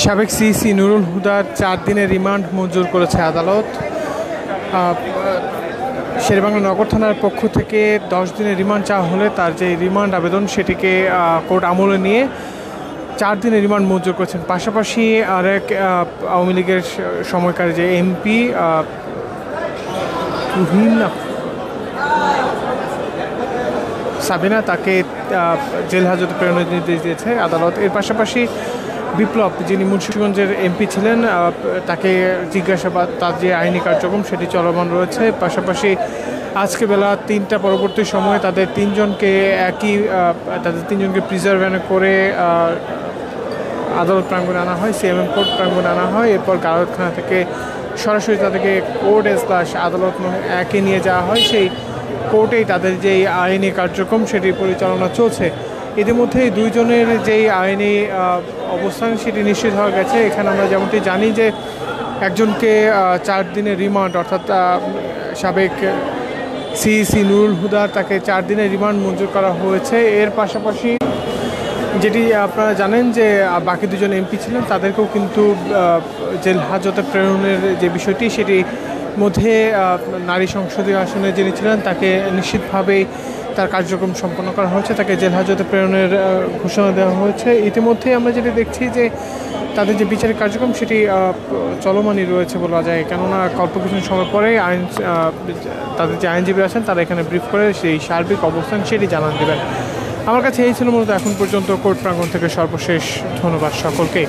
সাবেক সিইসি নুরুল হুদার 4 দিনের রিমান্ড মঞ্জুর করেছে আদালত। শেরেবাংলা নগর থানার পক্ষ থেকে 10 দিনের রিমান্ড চাওয়া হলে তার যে রিমান্ড আবেদন সেটিকে কোর্ট আমলে নিয়ে 4 দিনের রিমান্ড মঞ্জুর করেছেন। পাশাপাশি আরেক আওয়ামী লীগের সময়কার যে এমপি সাবিনা, তাকে জেল হাজতে প্রেরণের নির্দেশ দিয়েছে আদালত। এর পাশাপাশি বিপ্লব, যিনি মুন্সিগঞ্জের এমপি ছিলেন, তাকে জিজ্ঞাসাবাদ, তার যে আইনি কার্যক্রম সেটি চলমান রয়েছে। পাশাপাশি আজকে বেলা 3টা পরবর্তী সময়ে তাদের তিনজনকে প্রিজার্ভে করে আদালত প্রাঙ্গণে আনা হয়, সিএমএম কোর্ট প্রাঙ্গণে আনা হয়। এরপর গারদখানা থেকে সরাসরি তাদেরকে কোর্ট আদালত একে নিয়ে যাওয়া হয়। সেই কোর্টেই তাদের যেই আইনি কার্যক্রম সেটি পরিচালনা চলছে। ইতিমধ্যেই দুইজনের যেই আইনি অবস্থান সেটি নিশ্চিত হওয়া গেছে। এখানে আমরা যেমনটি জানি যে একজনকে 4 দিনের রিমান্ড, অর্থাৎ সাবেক সিইসি নুরুল হুদার, তাকে 4 দিনের রিমান্ড মঞ্জুর করা হয়েছে। এর পাশাপাশি যেটি আপনারা জানেন যে বাকি দুজন এমপি ছিলেন, তাদেরকেও কিন্তু জেল হাজতে প্রেরণের যে বিষয়টি সেটি মধ্যে নারী সংসদীয় আসনে যিনি ছিলেন তাকে নিশ্চিতভাবেই তার কার্যক্রম সম্পন্ন করা হয়েছে, তাকে জেল হাজতে প্রেরণের ঘোষণা দেওয়া হয়েছে। ইতিমধ্যেই আমরা যেটি দেখছি যে তাদের যে বিচারিক কার্যক্রম সেটি চলমানই রয়েছে বলা যায়, কেননা অল্প কিছু সময় পরে তাদের যে আইনজীবী আছেন তারা এখানে ব্রিফ করে সেই সার্বিক অবস্থান সেটি জানান দেবেন। আমার কাছে এই ছিল মূলত এখন পর্যন্ত কোর্ট প্রাঙ্গণ থেকে সর্বশেষ। ধন্যবাদ সকলকে।